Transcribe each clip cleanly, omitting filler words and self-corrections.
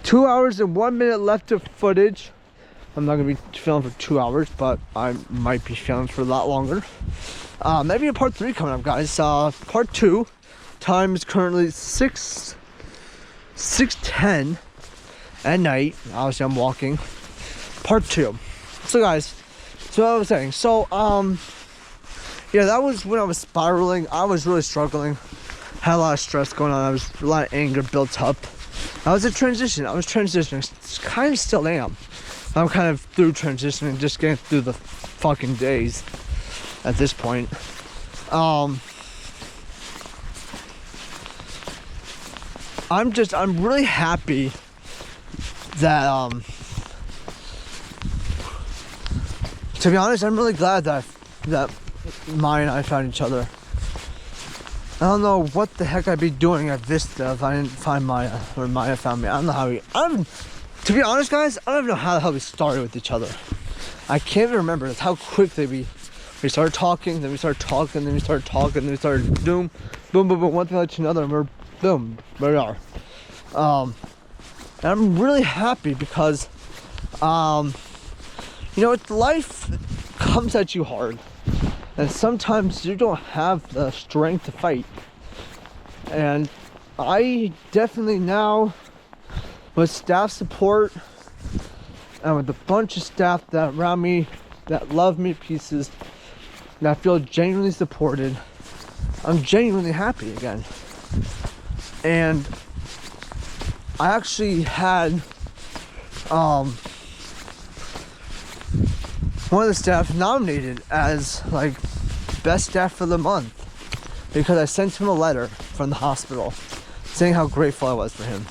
2 hours and 1 minute left of footage. I'm not gonna be filming for 2 hours, but I might be filming for a lot longer. Maybe a part 3 coming up, guys. Part 2. Time is currently 6:10 at night. Obviously, I'm walking. Part 2. So, guys, so what I was saying. So, yeah, that was when I was spiraling. I was really struggling. Had a lot of stress going on. A lot of anger built up. I was in transition. I was transitioning. Kind of still am. I'm kind of through transitioning, just getting through the fucking days at this point. I'm really happy that, to be honest, I'm really glad that Maya and I found each other. I don't know what the heck I'd be doing at Vista if I didn't find Maya, or Maya found me. I don't know how to be honest, guys, I don't even know how the hell we started with each other. I can't even remember. That's how quickly we started talking, then we started talking, then we started talking, then we started boom, boom, boom, boom, one thing led to another, and we're boom, where we are. And I'm really happy because, you know, life comes at you hard. And sometimes you don't have the strength to fight. And I definitely now, with staff support and with a bunch of staff that around me, that love me to pieces, that feel genuinely supported, I'm genuinely happy again. And I actually had one of the staff nominated as like best staff for the month because I sent him a letter from the hospital saying how grateful I was for him,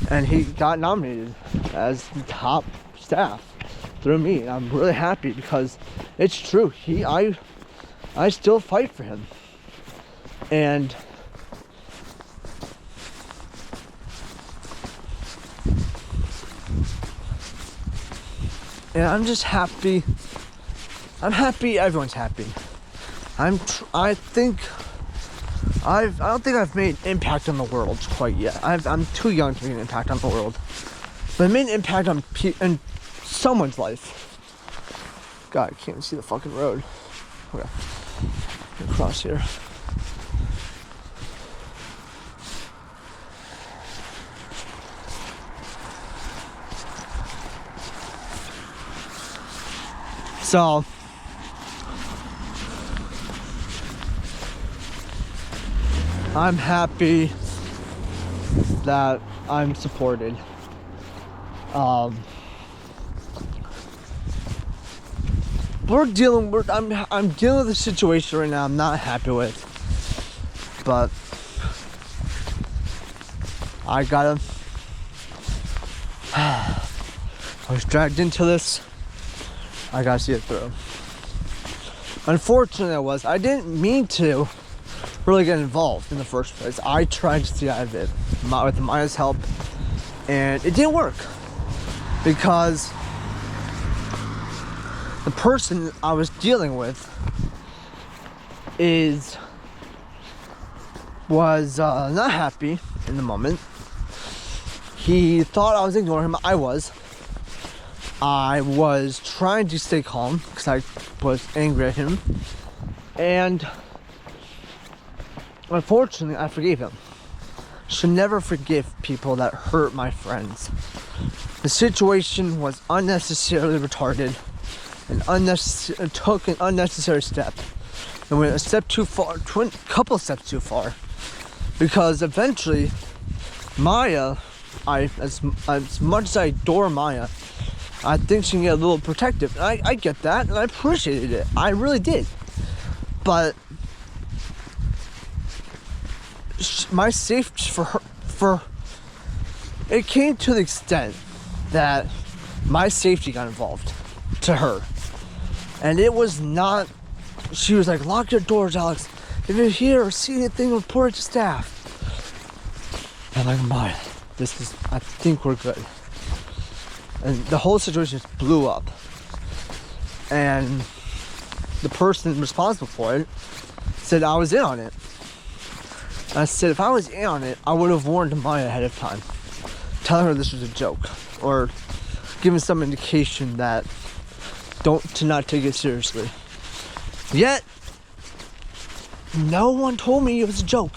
and he got nominated as the top staff through me. And I'm really happy because it's true. I still fight for him, and I'm just happy. I'm happy everyone's happy. I don't think I've made an impact on the world quite yet. I'm too young to make an impact on the world. But I made an impact on in someone's life. God, I can't even see the fucking road. Okay. Across here. So, I'm happy that I'm supported. I'm dealing with a situation right now I'm not happy with, but I was dragged into this. I gotta see it through. Unfortunately, I didn't mean to really get involved in the first place. I tried to stay out of it with Maya's help, and it didn't work because the person I was dealing with was not happy in the moment. He thought I was ignoring him. I was trying to stay calm because I was angry at him, and unfortunately I forgave him. Should never forgive people that hurt my friends. The situation was unnecessarily retarded and took an unnecessary step, and went a step too far, couple steps too far, because eventually Maya, as much as I adore Maya, I think she can get a little protective. And I get that, and I appreciated it. I really did. But my safety for it came to the extent that my safety got involved to her. And it was not, she was like, lock your doors, Alex. If you hear or see anything, report it to staff. And I'm like, Maya, I think we're good. And the whole situation just blew up. And the person responsible for it said I was in on it. And I said, if I was in on it, I would have warned Maya ahead of time. telling her this was a joke, or giving some indication that to not take it seriously. Yet, no one told me it was a joke.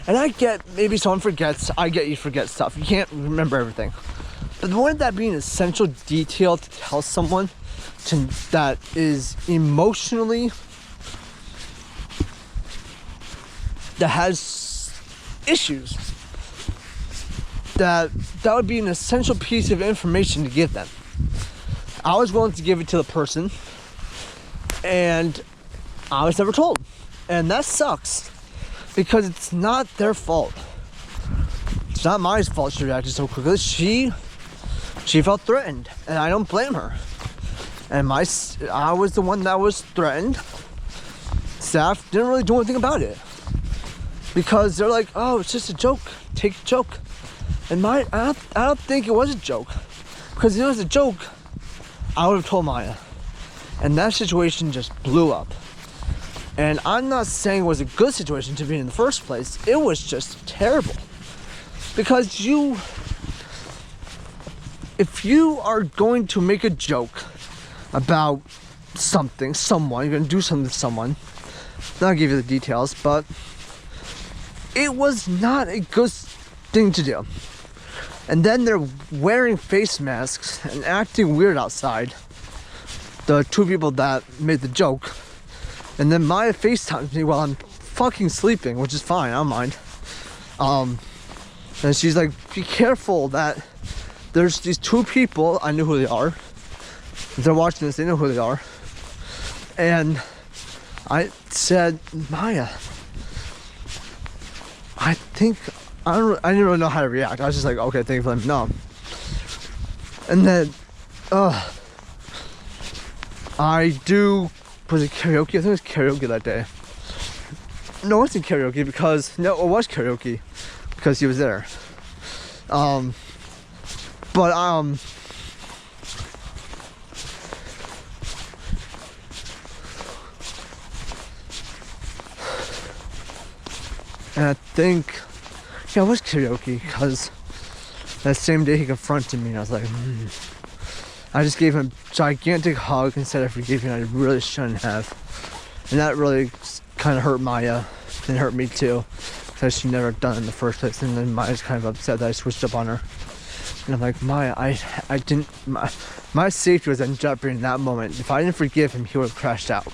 And I get, maybe someone forgets, I get you forget stuff. You can't remember everything. But wouldn't that be an essential detail to tell someone that is emotionally, that has issues? That would be an essential piece of information to give them. I was willing to give it to the person, and I was never told. And that sucks, because it's not their fault. It's not my fault she reacted so quickly. She felt threatened, and I don't blame her. And I was the one that was threatened. Staff didn't really do anything about it, because they're like, oh, it's just a joke. Take a joke. And I don't think it was a joke, because if it was a joke, I would have told Maya. And that situation just blew up. And I'm not saying it was a good situation to be in the first place. It was just terrible. Because if you are going to make a joke about someone, you're going to do something to someone, I'll give you the details, but it was not a good thing to do. And then they're wearing face masks and acting weird outside, the two people that made the joke. And then Maya FaceTimes me while I'm fucking sleeping, which is fine, I don't mind. And she's like, be careful that there's these two people, I knew who they are. If they're watching this, they know who they are. And I said, Maya, I didn't really know how to react. I was just like, okay, thank you for letting me know. And then, was it karaoke? I think it was karaoke that day. No, it wasn't karaoke because, no, it was karaoke because he was there. And I think, yeah, it was karaoke because that same day he confronted me and I was like, I just gave him a gigantic hug and said I forgive you, and I really shouldn't have. And that really kind of hurt Maya and hurt me too, because she never done it in the first place. And then Maya's kind of upset that I switched up on her. And I'm like, Maya, I didn't, my safety was in jeopardy in that moment. If I didn't forgive him, he would have crashed out.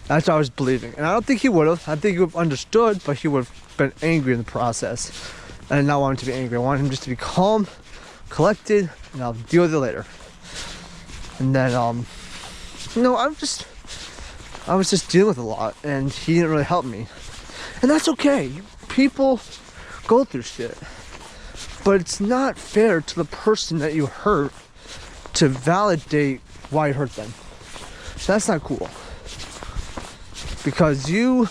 That's what I was believing. And I don't think he would have. I think he would have understood, but he would have been angry in the process. I did not want him to be angry. I wanted him just to be calm, collected, and I'll deal with it later. And then, I was just dealing with a lot, and he didn't really help me. And that's okay. People go through shit. But it's not fair to the person that you hurt to validate why you hurt them. That's not cool. Because you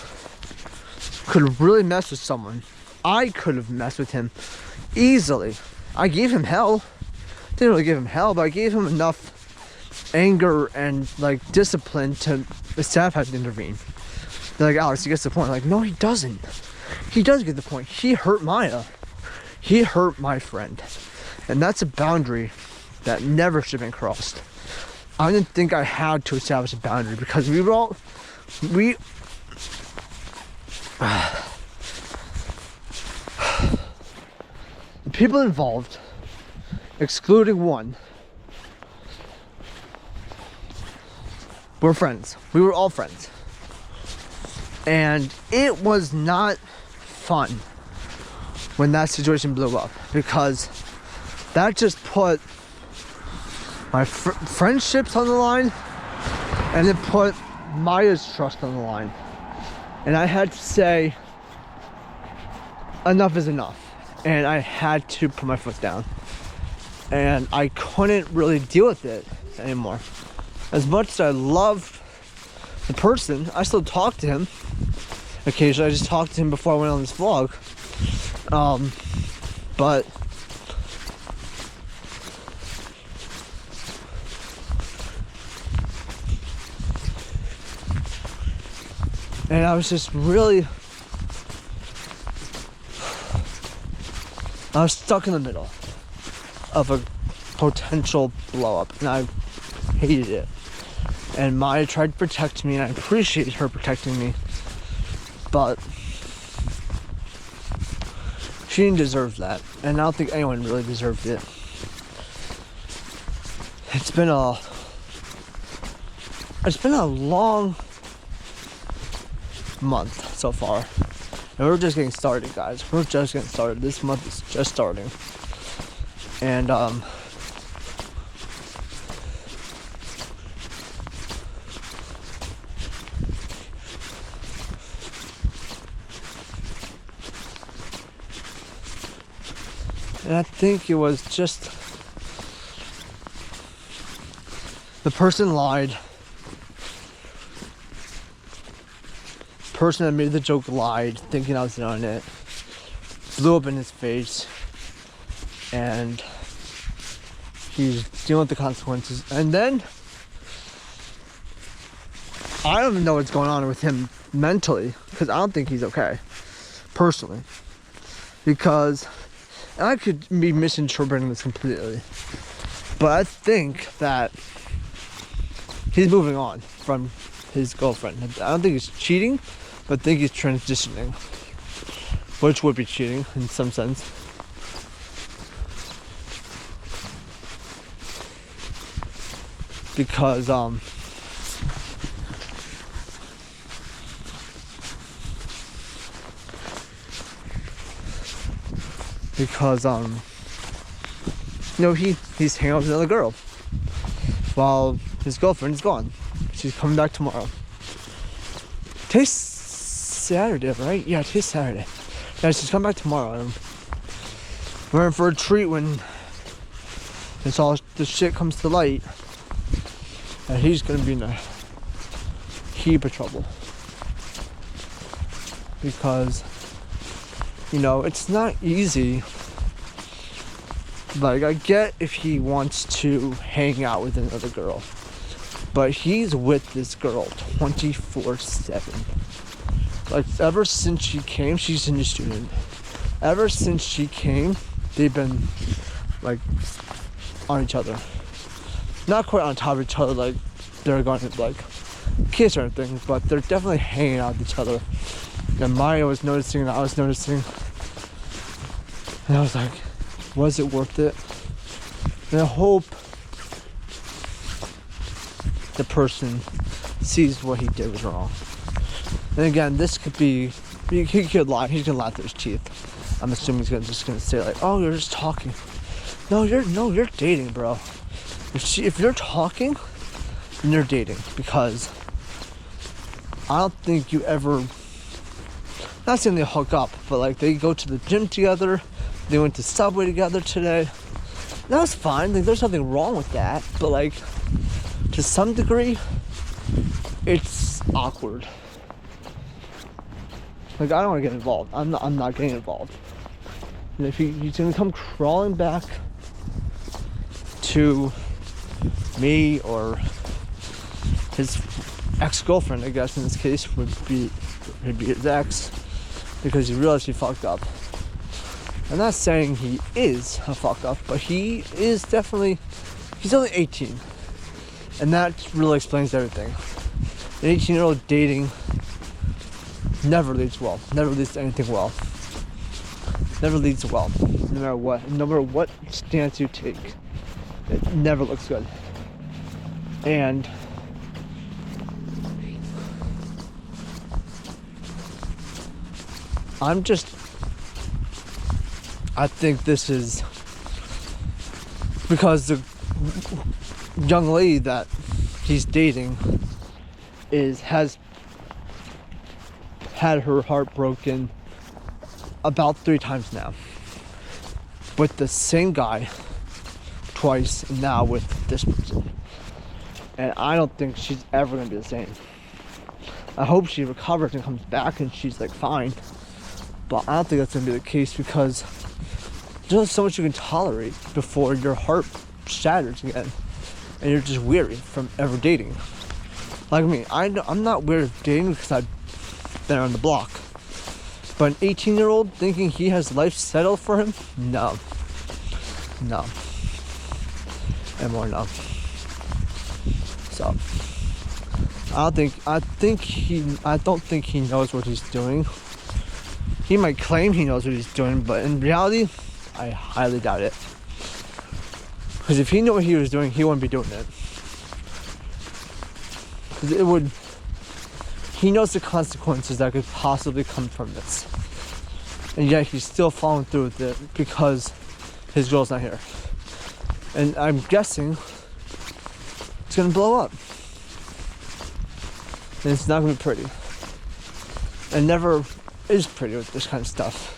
could really mess with someone. I could have messed with him easily. I gave him hell. Didn't really give him hell, but I gave him enough anger and like discipline to the staff had to intervene. They're like, Alex, he gets the point. I'm like, no, he doesn't. He does get the point. He hurt Maya. He hurt my friend. And that's a boundary that never should have been crossed. I didn't think I had to establish a boundary because the people involved, excluding one, were friends. We were all friends. And it was not fun when that situation blew up, because that just put my friendships on the line, and it put Maya's trust on the line. And I had to say, enough is enough. And I had to put my foot down. And I couldn't really deal with it anymore. As much as I loved the person, I still talk to him occasionally. I just talked to him before I went on this vlog. But and I was just really I was stuck in the middle of a potential blow up, and I hated it. And Maya tried to protect me, and I appreciate her protecting me, but she didn't deserve that, and I don't think anyone really deserved it. It's been a long month so far, and we're just getting started, guys. We're just getting started. This month is just starting, and I think it was just the person lied. The person that made the joke lied, thinking I was doing it. Blew up in his face, and he's dealing with the consequences. And then I don't even know what's going on with him mentally, because I don't think he's okay, personally. Because I could be misinterpreting this completely, but I think that he's moving on from his girlfriend. I don't think he's cheating, but I think he's transitioning, which would be cheating in some sense. Because he's hanging out with another girl while his girlfriend is gone. She's coming back tomorrow. Today's Saturday, right? Yeah, today's Saturday. Yeah, she's coming back tomorrow. And we're in for a treat when it's all the shit comes to light, and he's gonna be in a heap of trouble, because it's not easy. Like, I get if he wants to hang out with another girl, but he's with this girl 24/7. Like, ever since she came, she's a new student. Ever since she came, they've been, like, on each other. Not quite on top of each other, like, they're going to, like, kiss or anything, but they're definitely hanging out with each other. And Maya was noticing, and I was noticing. And I was like, was it worth it? And I hope the person sees what he did was wrong. And again, this could be, he could lie. He's gonna lie through his teeth. I'm assuming he's just gonna say, like, oh, you're just talking. No, you're dating, bro. If you're talking, then you're dating, because I don't think you ever, not saying they hook up, but like, they go to the gym together. They went to Subway together today. That was fine. Like, there's nothing wrong with that. But, like, to some degree, it's awkward. Like, I don't want to get involved. I'm not getting involved. And if he's gonna come crawling back to me, or his ex-girlfriend, I guess in this case would be his ex, because he realized he fucked up. I'm not saying he is a fuck up, but he is definitely, he's only 18. And that really explains everything. An 18-year-old dating never leads well. Never leads to anything well. Never leads well. No matter what. No matter what stance you take. It never looks good. And I think this is because the young lady that he's dating has had her heart broken about 3 times now, with the same guy twice, and now with this person. And I don't think she's ever gonna be the same. I hope she recovers and comes back and she's like fine, but I don't think that's gonna be the case, because there's only so much you can tolerate before your heart shatters again, and you're just weary from ever dating. Like me, I'm not weary of dating because I've been on the block. But an 18-year-old thinking he has life settled for him? No. No. And more no. So I don't think he knows what he's doing. He might claim he knows what he's doing, but in reality, I highly doubt it. Because if he knew what he was doing, he wouldn't be doing it. He knows the consequences that could possibly come from this. And yet he's still following through with it because his girl's not here. And I'm guessing it's gonna blow up. And it's not gonna be pretty. And never is pretty with this kind of stuff.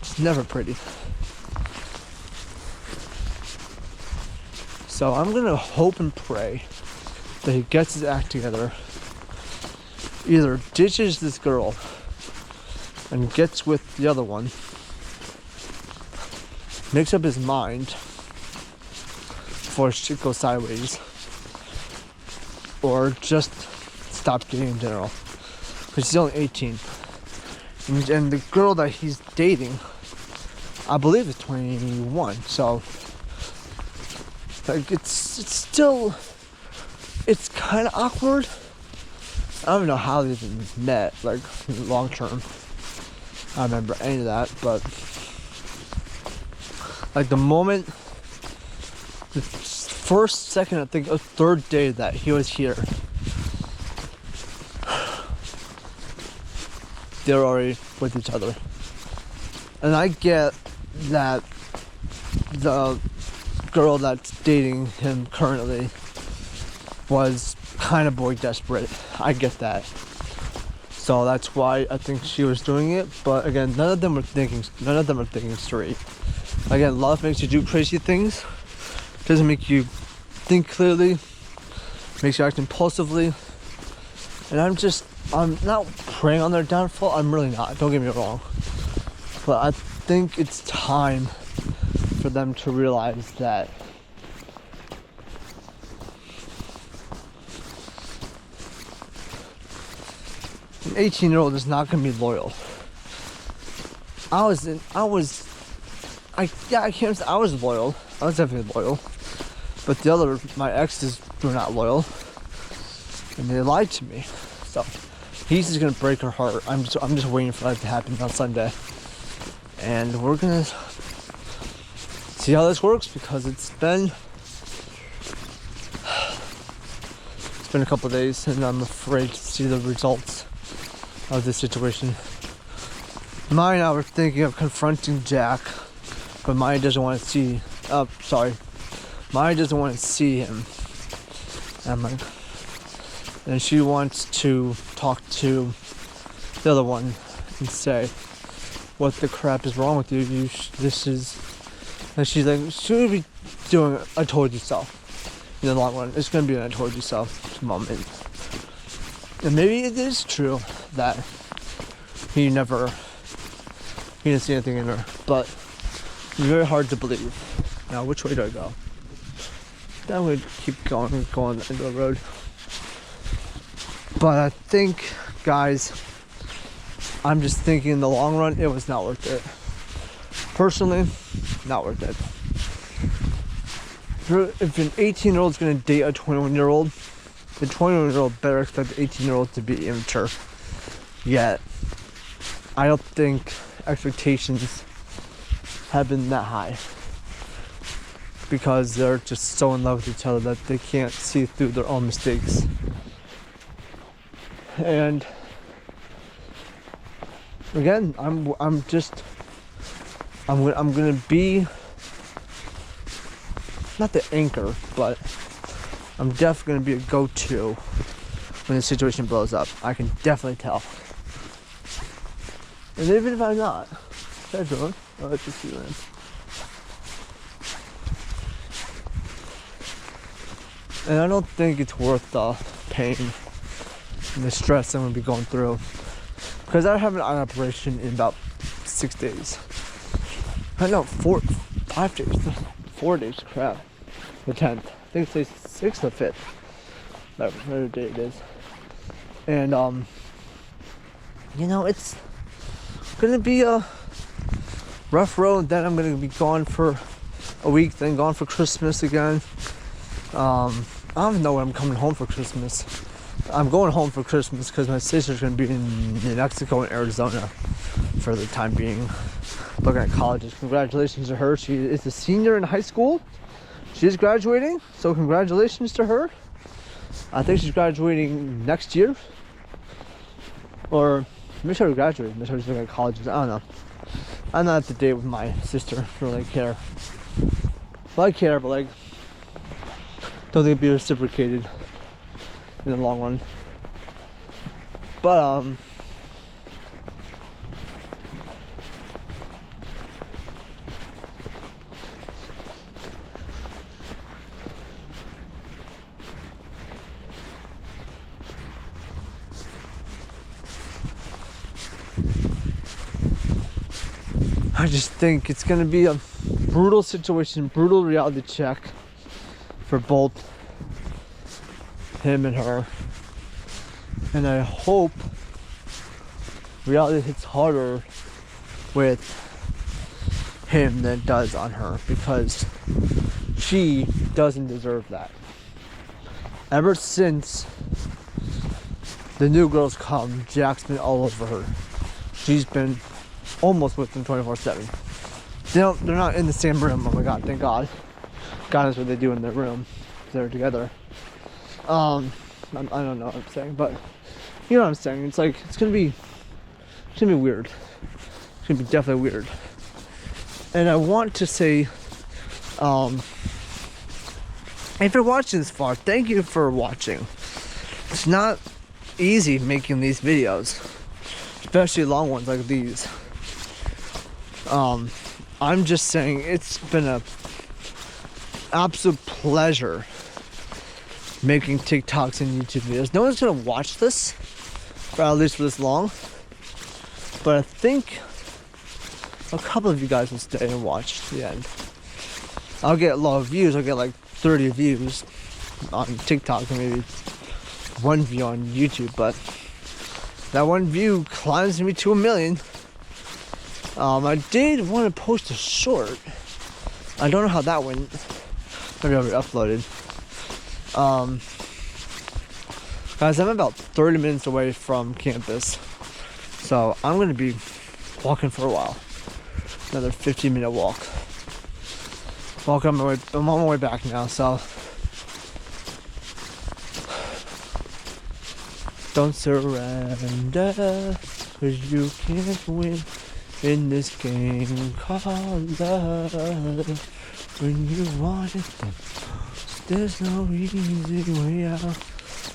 It's never pretty. So I'm gonna hope and pray that he gets his act together, either ditches this girl and gets with the other one, makes up his mind before shit goes sideways, or just stop dating in general. Because he's only 18. And the girl that he's dating, I believe, is 21. So, like, it's still, it's kind of awkward. I don't even know how they even met, like, long term. I don't remember any of that, but like the moment, the first, second, I think, third day that he was here, they're already with each other. And I get that the girl that's dating him currently was kind of boy desperate. I get that. So that's why I think she was doing it. But again, none of them are thinking straight. Again, love makes you do crazy things. Doesn't make you think clearly. Makes you act impulsively. And I'm not preying on their downfall. I'm really not. Don't get me wrong. But I think it's time for them to realize that an 18-year-old is not going to be loyal. I was loyal. I was definitely loyal. But my exes were not loyal. And they lied to me. So he's just going to break her heart. I'm just waiting for that to happen on Sunday. And we're going to see how this works, because it's been a couple of days and I'm afraid to see the results of this situation. Maya and I were thinking of confronting Jack, but Maya doesn't want to see. Maya doesn't want to see him. And she wants to talk to the other one and say, "What the crap is wrong with you? And she's like, should we be doing I told you so? In the long run, it's gonna be an I told you so moment. And maybe it is true that he didn't see anything in her, but it's very hard to believe. Now, which way do I go? Then we'd keep going into the road. But I think, guys, I'm just thinking in the long run, it was not worth it. Personally, not worth it. If an 18-year-old is going to date a 21-year-old, the 21-year-old better expect the 18-year-old to be immature. Yet, I don't think expectations have been that high, because they're just so in love with each other that they can't see through their own mistakes. And again, I'm gonna be not the anchor, but I'm definitely gonna be a go-to when the situation blows up. I can definitely tell. And even if I'm not, let's just see that. And I don't think it's worth the pain and the stress I'm gonna be going through, because I have an eye operation in about 6 days. I know 4 days. Crap, the 10th. I think it's the 6th or 5th. Whatever day it is. And it's gonna be a rough road. Then I'm gonna be gone for a week, then gone for Christmas again. I don't even know when I'm coming home for Christmas. I'm going home for Christmas because my sister's gonna be in New Mexico and Arizona for the time being, looking at colleges. Congratulations to her. She is a senior in high school. She's graduating, so congratulations to her. I think she's graduating next year, or maybe she's graduating. Maybe she's looking at colleges. I don't know. I'm not up to date with my sister. Don't really care. Well, I care, but like, don't think it'd be reciprocated in the long run. But I just think it's gonna be a brutal situation, brutal reality check for both him and her. And I hope reality hits harder with him than it does on her, because she doesn't deserve that. Ever since the new girls come, Jack's been all over her. She's been almost with them 24/7. They're not in the same room. Oh my god, thank God. God knows what they do in their room. They're together. I don't know what I'm saying, but you know what I'm saying. It's like, it's gonna be weird. It's gonna be definitely weird. And I want to say, if you're watching this far, thank you for watching. It's not easy making these videos, especially long ones like these. I'm just saying, it's been a absolute pleasure making TikToks and YouTube videos. No one's gonna watch this, for at least for this long, but I think a couple of you guys will stay and watch to the end. I'll get a lot of views. I'll get like 30 views on TikTok and maybe 1 view on YouTube, but that 1 view climbs me to 1 million. I did want to post a short. I don't know how that went. Maybe I'll be uploaded. Guys, I'm about 30 minutes away from campus, so I'm going to be walking for a while. Another 15-minute walk. I'm on my way back now, so don't surrender, 'cause you can't win in this game called love. When you want it, there's no easy way out.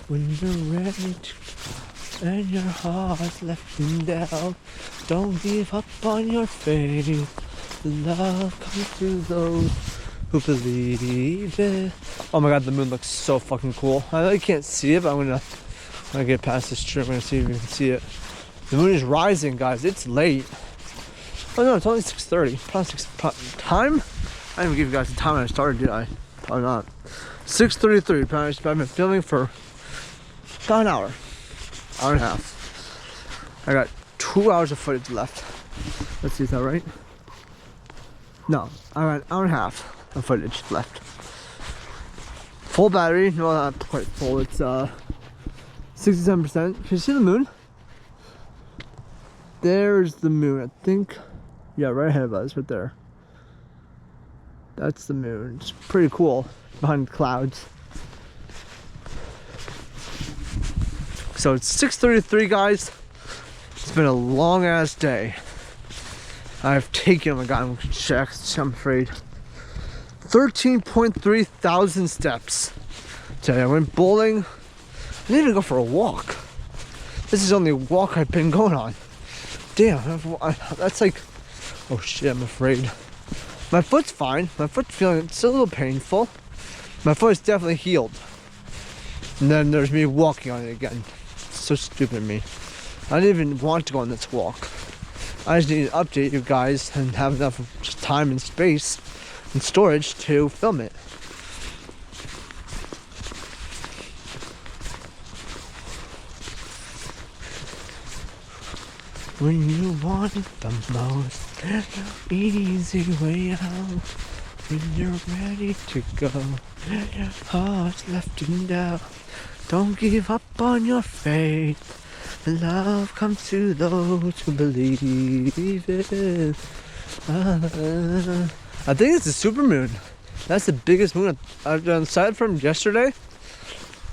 When you're ready to, and your heart's left in doubt, don't give up on your faith. Love comes to those who believe it. Oh my god, the moon looks so fucking cool. I know you can't see it, but when I get past this tree, I'm gonna see if you can see it. The moon is rising, guys. It's late. Oh no, it's only 6:30. Time? I didn't even give you guys the time when I started, did I? Probably not. 6:33. I've been filming for about an hour and a half. I got 2 hours of footage left. Let's see, is that right? No, I got an hour and a half of footage left. Full battery. No, not quite full. It's 67%. Can you see the moon? There's the moon, I think. Yeah, right ahead of us, right there. That's the moon. It's pretty cool behind clouds. So it's 6:33, guys. It's been a long ass day. I've taken, oh my god, I'm checked, I'm afraid, 13.3 thousand steps today. I went bowling. I didn't even go for a walk. This is the only walk I've been going on. Damn, that's like, oh shit, I'm afraid. My foot's fine. My foot's feeling, it's a little painful. My foot is definitely healed. And then there's me walking on it again. It's so stupid of me. I didn't even want to go on this walk. I just need to update you guys and have enough time and space and storage to film it. When you want it the most, there's no easy way out. When you're ready to go, your heart's left in doubt. Don't give up on your faith. Love comes to those who believe it. I think it's the supermoon. That's the biggest moon I've done. Aside from yesterday,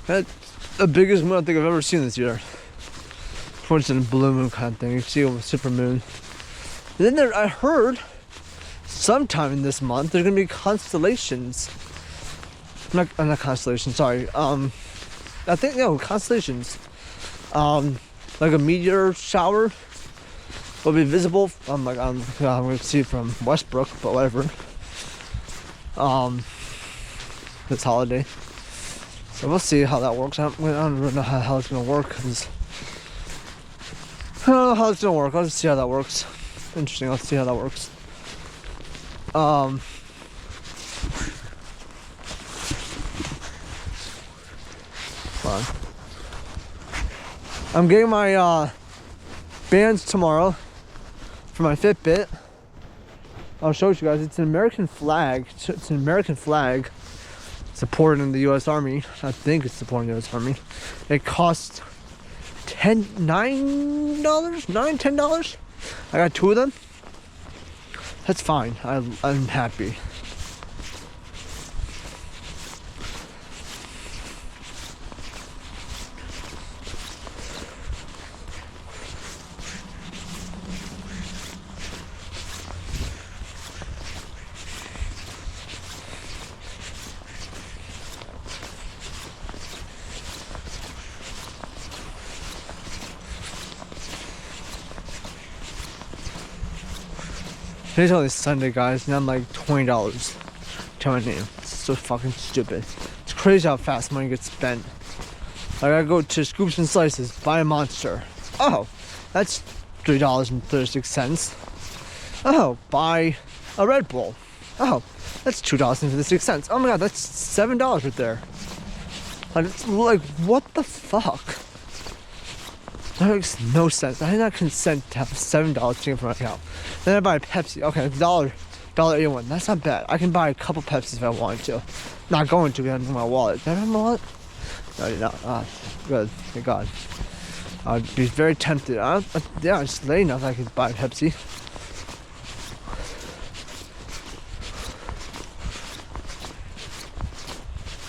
that's the biggest moon I think I've ever seen this year. Towards a blue moon kind of thing. You see it with supermoon. And then I heard sometime in this month there's gonna be constellations. Not constellations. Sorry. I think constellations. Like a meteor shower will be visible. I'm gonna see it from Westbrook, but whatever. This holiday, so we'll see how that works. I don't really know how it's gonna work. I don't know how it's gonna work. I'll just see how that works. Interesting. Let's see how that works. Fine. I'm getting my bands tomorrow for my Fitbit. I'll show you guys. It's an American flag. It's an American flag supporting the U.S. Army. I think it's supporting the U.S. Army. It costs $10. I got 2 of them. That's fine. I'm happy. Today's only Sunday, guys, and I'm like $20 to my name. It's so fucking stupid. It's crazy how fast money gets spent. Like, I go to Scoops and Slices, buy a Monster. Oh, that's $3.36. Oh, buy a Red Bull. Oh, that's $2.56. Oh my god, that's $7 right there. Like, what the fuck? That makes no sense. I did not consent to have $7 taken from my account. Then I buy a Pepsi. Okay, $1.81. That's not bad. I can buy a couple Pepsis if I wanted to. Not going to because I have my wallet. Did I have my wallet? No, you're not. Ah, good. Thank God. I'd be very tempted. Yeah, it's late enough I could buy a Pepsi.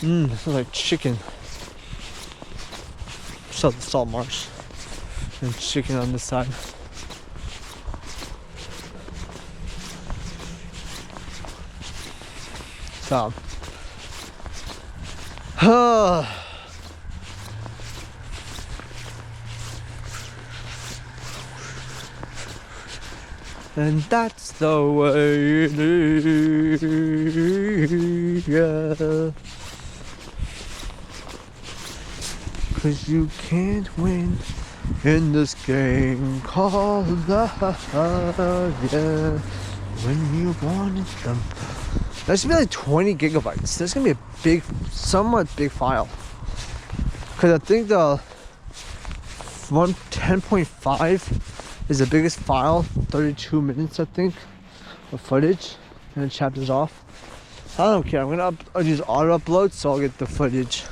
This is like chicken. So the salt marsh. And chicken on this side. So, and that's the way it is, yeah. 'Cause you can't win in this game called love, yeah. When you wanted them. That's gonna be like 20 gigabytes. That's gonna be a somewhat big file. Cause I think the 10.5 is the biggest file. 32 minutes, I think, of footage, and it chapters off. I don't care. I'll use auto upload, so I'll get the footage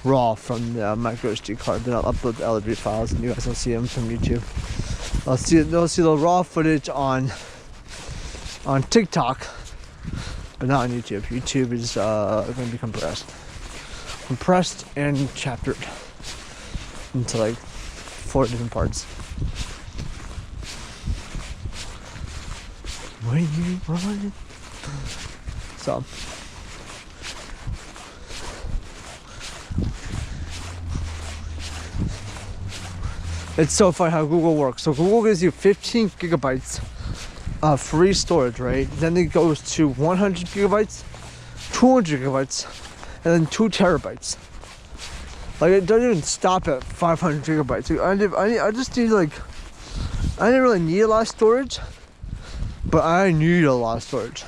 raw from the micro SD card. Then I'll upload the LV files, and you guys will see them from YouTube. They'll see the raw footage on TikTok, but not on YouTube. YouTube is going to be compressed and chaptered into like 4 different parts. When you want it. So. It's so funny how Google works. So Google gives you 15 gigabytes of free storage, right? Then it goes to 100 gigabytes, 200 gigabytes, and then 2 terabytes. Like, it doesn't even stop at 500 gigabytes. I just need I didn't really need a lot of storage, but I need a lot of storage.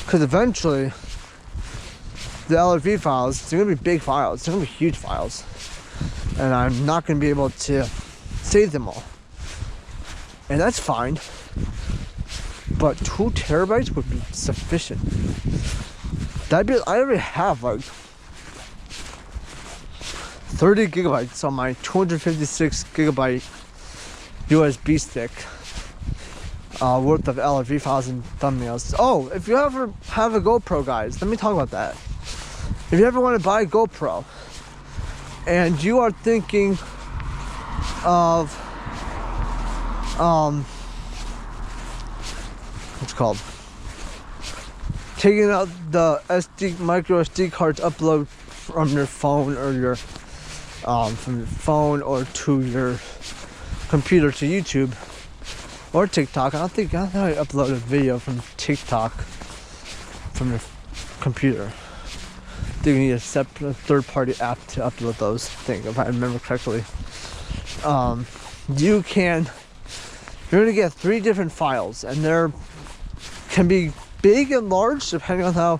Because eventually, the LRV files, they're gonna be big files. They're gonna be huge files. And I'm not going to be able to save them all. And that's fine. But 2 terabytes would be sufficient. I already have like 30 gigabytes on my 256 gigabyte USB stick worth of LRV files and thumbnails. Oh, if you ever have a GoPro, guys, let me talk about that. If you ever want to buy a GoPro and you are thinking of what's it called, taking out the micro SD cards, upload from your phone or your from your phone or to your computer to YouTube or TikTok. I don't think I upload a video from TikTok from your computer. I think you need a separate third-party app to upload those things, if I remember correctly. You're gonna get 3 different files, and they're can be big and large depending on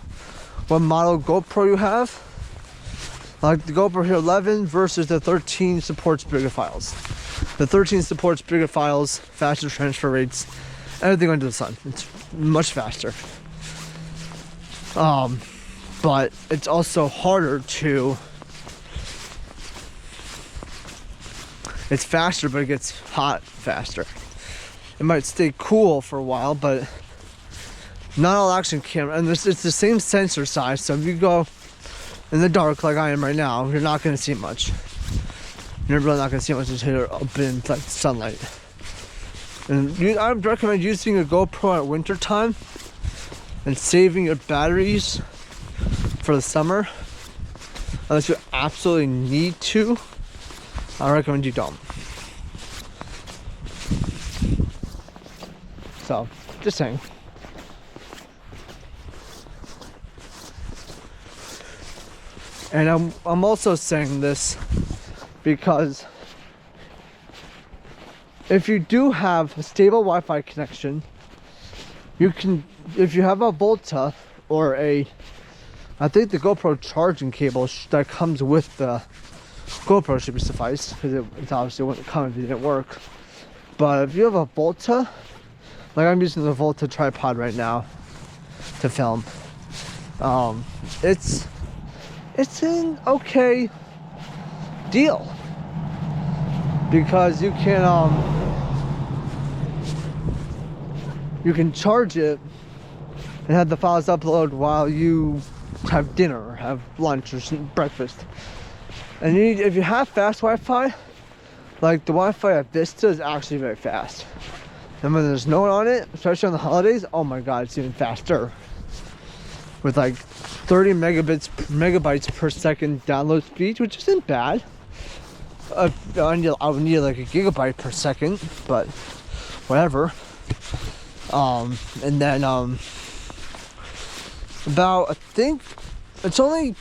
what model GoPro you have. Like the GoPro Hero 11 versus the 13 supports bigger files. The 13 supports bigger files, faster transfer rates, everything under the sun. It's much faster. But it's also harder to. It's faster, but it gets hot faster. It might stay cool for a while, but not all action camera, and it's the same sensor size. So if you go in the dark like I am right now, you're not going to see much. You're really not going to see much until you're up in like sunlight. And I would recommend using a GoPro at winter time and saving your batteries for the summer. Unless you absolutely need to, I recommend you don't. So, just saying. And I'm also saying this because if you do have a stable Wi-Fi connection, you can, if you have a Volta or I think the GoPro charging cable that comes with the GoPro should be suffice, because it obviously wouldn't come if it didn't work. But if you have a Volta, like I'm using the Volta tripod right now to film, it's an okay deal because you can charge it and have the files upload while you have dinner or have lunch or breakfast. And if you have fast Wi-Fi, like the Wi-Fi at Vista is actually very fast. And when there's no one on it, especially on the holidays, oh my god, it's even faster. With like 30 megabytes per second download speed, which isn't bad. I would need like a gigabyte per second, but whatever. And then about, I think it's only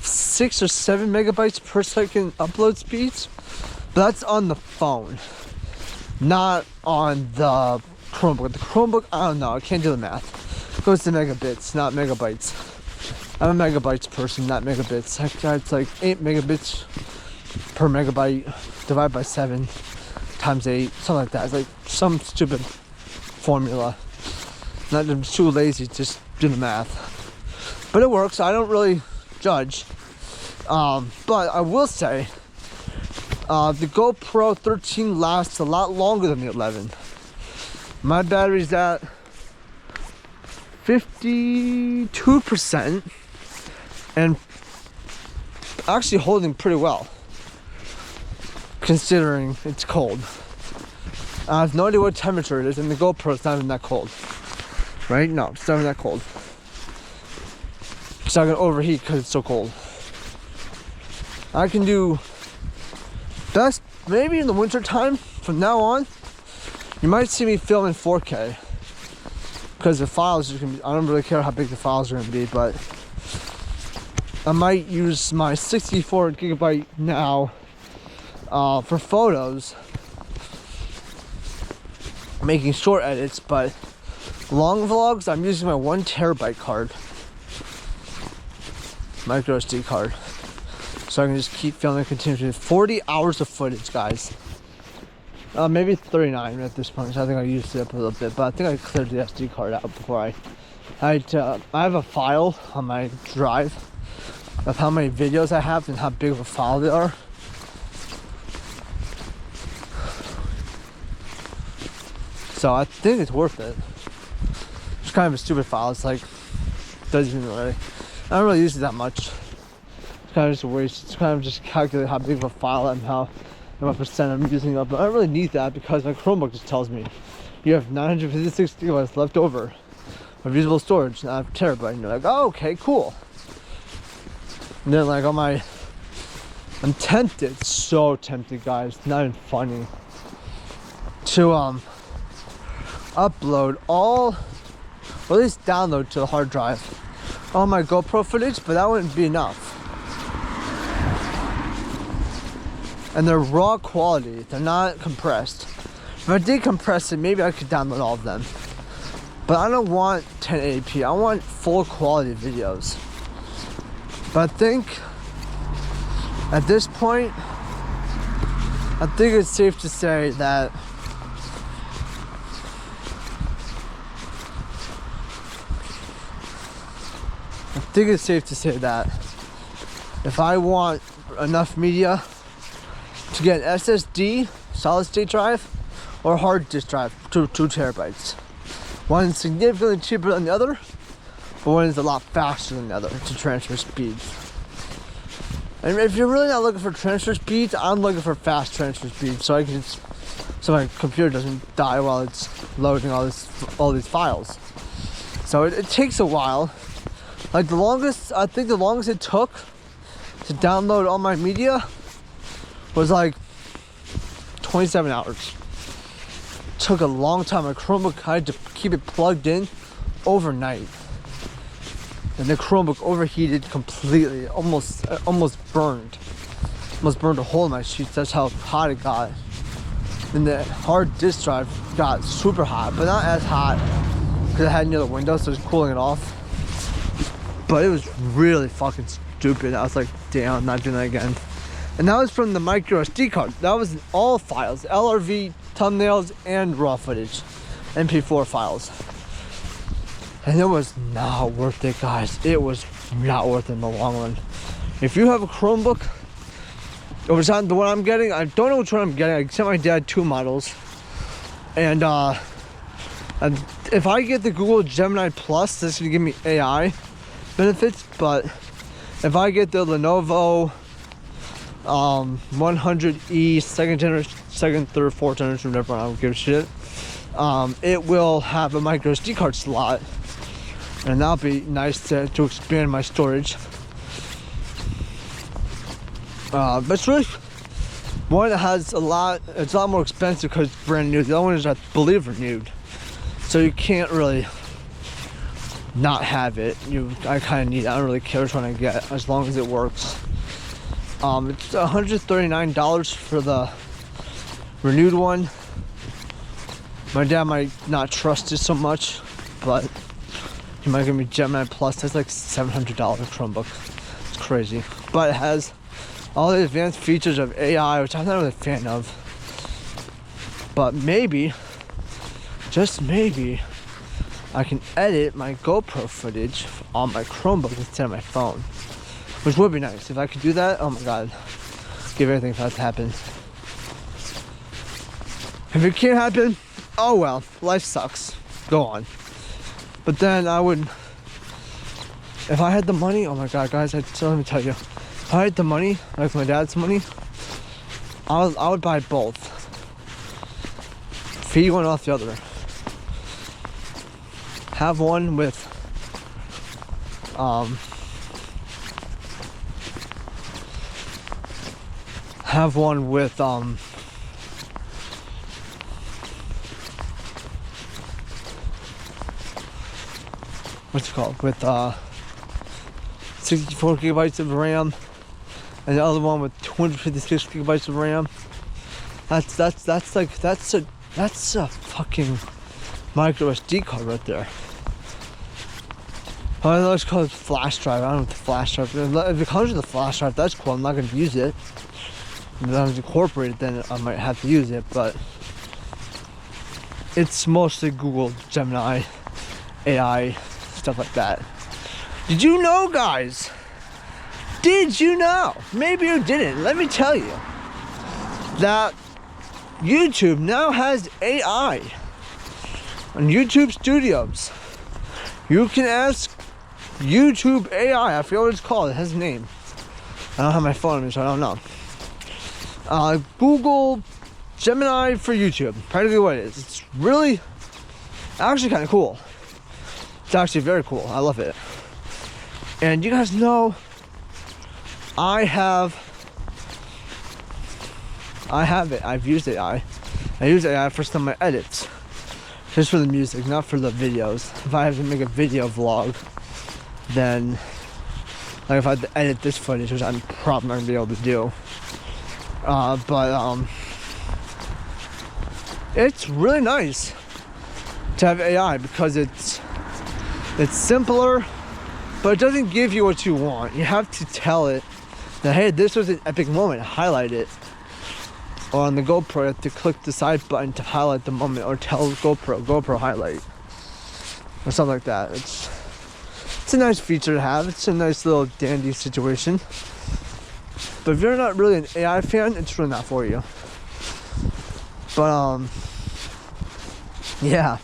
6 or 7 megabytes per second upload speeds, but that's on the phone, not on the Chromebook. The Chromebook, I don't know, I can't do the math. It goes to megabits, not megabytes. I'm a megabytes person, not megabits. It's like 8 megabits per megabyte divided by 7 times 8, something like that. It's like some stupid formula. I'm too lazy to just do the math. But it works. I don't really judge. But I will say, the GoPro 13 lasts a lot longer than the 11. My battery's at 52% and actually holding pretty well considering it's cold. I have no idea what temperature it is, and the GoPro's not even that cold, right? No, it's not even that cold. It's not gonna overheat because it's so cold. I can do best maybe in the winter time. From now on, you might see me film in 4K because the files are gonna be, I don't really care how big the files are gonna be, but I might use my 64 gigabyte now for photos, making short edits, but long vlogs I'm using my 1 terabyte card, micro SD card, so I can just keep filming continuously. 40 hours of footage, guys. Maybe 39 at this point. So I think I used it up a little bit, but I think I cleared the SD card out before I have a file on my drive of how many videos I have and how big of a file they are. So I think it's worth it. It's kind of a stupid file. It's like, doesn't even really, I don't really use it that much. It's kind of just a waste. It's kind of just calculate how big of a file and what percent I'm using up. But I don't really need that because my Chromebook just tells me you have 956 gigabytes left over of usable storage, and I have a terabyte. And you're like, oh, okay, cool. And then like I'm tempted, so tempted, guys, not even funny, to upload all, or at least download to the hard drive all my GoPro footage, but that wouldn't be enough. And they're raw quality, they're not compressed. If I did compress it, maybe I could download all of them. But I don't want 1080p, I want full quality videos. But I think at this point, I think it's safe to say that if I want enough media to get an SSD, solid state drive, or hard disk drive, 2 terabytes. One is significantly cheaper than the other, but one is a lot faster than the other to transfer speeds. And if you're really not looking for transfer speeds, I'm looking for fast transfer speeds, so so my computer doesn't die while it's loading all these files. So it takes a while. Like I think the longest it took to download all my media was like 27 hours. It took a long time. My Chromebook, I had to keep it plugged in overnight. And the Chromebook overheated completely, almost burned. Almost burned a hole in my sheets. That's how hot it got. Then the hard disk drive got super hot, but not as hot because I had near the window, so it was cooling it off. But it was really fucking stupid. I was like, damn, I'm not doing that again. And that was from the micro SD card. That was in all files, LRV, thumbnails, and raw footage, MP4 files. And it was not worth it, guys. It was not worth it in the long run. If you have a Chromebook, or it's not the one I'm getting, I don't know which one I'm getting. I sent my dad 2 models. And if I get the Google Gemini Plus, this is gonna give me AI benefits. But if I get the Lenovo 100E second generation, second, third, fourth generation, whatever, I don't give a shit. It will have a micro SD card slot, and that'll be nice to expand my storage. But it's really one that has it's a lot more expensive because it's brand new. The other one is, I believe, renewed, so you can't really not have it. I kind of need it. I don't really care which one I get as long as it works. It's $139 for the renewed one. My dad might not trust it so much, but he might give me Gemini Plus. That's like $700 Chromebook. It's crazy, but it has all the advanced features of AI, which I'm not really a fan of. But maybe, just maybe, I can edit my GoPro footage on my Chromebook instead of my phone, which would be nice. If I could do that, oh my god, give everything for that to happen. If it can't happen, oh well, life sucks. Go on. But then I would, if I had the money, oh my god, guys, let me tell you, if I had the money, like my dad's money, I would buy both. Feed one off the other. Have one with what's it called, with 64 gigabytes of RAM, and the other one with 256 gigabytes of RAM. That's a fucking micro SD card right there. Oh, I know it's called flash drive. I don't know what the flash drive. If it comes with a flash drive, that's cool. I'm not gonna use it. If I incorporate it, then I might have to use it. But it's mostly Google Gemini, AI, stuff like that. Did you know, guys? Did you know? Maybe you didn't. Let me tell you that YouTube now has AI on YouTube Studios. You can ask YouTube AI. I forget what it's called. It has a name. I don't have my phone on me, so I don't know. Google Gemini for YouTube. Practically what it is. It's really actually kind of cool. It's actually very cool. I love it. And you guys know I have it. I've used AI. I use AI for some of my edits. Just for the music, not for the videos. If I have to make a video vlog, then like if I had to edit this footage, which I'm probably not gonna be able to do. But it's really nice to have AI because it's simpler, but it doesn't give you what you want. You have to tell it that, hey, this was an epic moment, highlight it. Or on the GoPro, you have to click the side button to highlight the moment, or tell GoPro highlight, or something like that. It's a nice feature to have. It's a nice little dandy situation. But if you're not really an AI fan, it's really not for you. But yeah.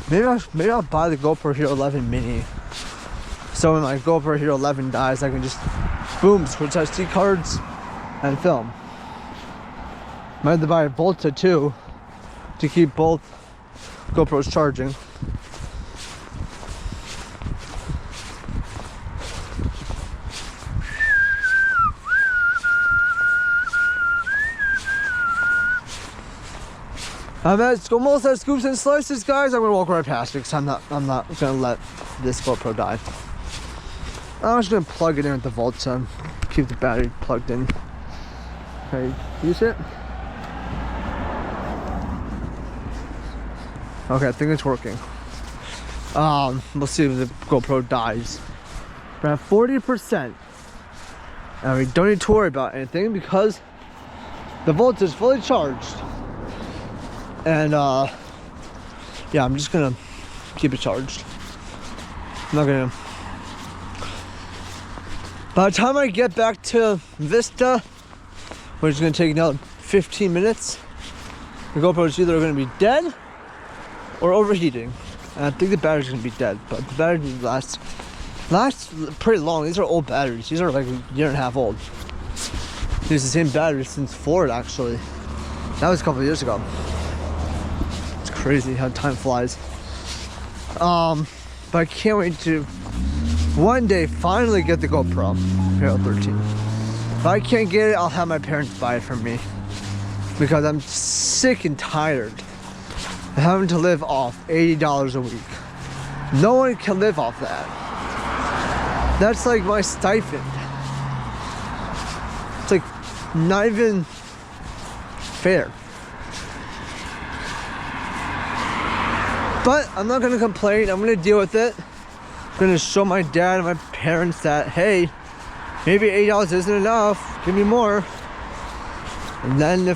Maybe I'll buy the GoPro Hero 11 Mini. So when my GoPro Hero 11 dies, I can just boom, switch SD cards and film. Might have to buy a Volta too to keep both GoPros charging. I'm almost at Scoops and Slices, guys. I'm gonna walk right past it because I'm not gonna let this GoPro die. I'm just gonna plug it in with the Volta and keep the battery plugged in. Okay, use it. Okay, I think it's working. We'll see if the GoPro dies. We're at 40%. And we don't need to worry about anything because the Volta is fully charged. And yeah, I'm just gonna keep it charged. I'm not gonna. By the time I get back to Vista, which is gonna take another 15 minutes, the GoPro is either gonna be dead or overheating. And I think the battery's gonna be dead, but the battery lasts pretty long. These are old batteries. These are like a year and a half old. These are the same battery since Ford, actually. That was a couple of years ago. Crazy how time flies. But I can't wait to one day finally get the GoPro Hero 13. If I can't get it, I'll have my parents buy it for me because I'm sick and tired of having to live off $80 a week. No one can live off that. That's like my stipend. It's like not even fair. But I'm not gonna complain. I'm gonna deal with it. I'm gonna show my dad and my parents that, hey, maybe $8 isn't enough. Give me more. And then if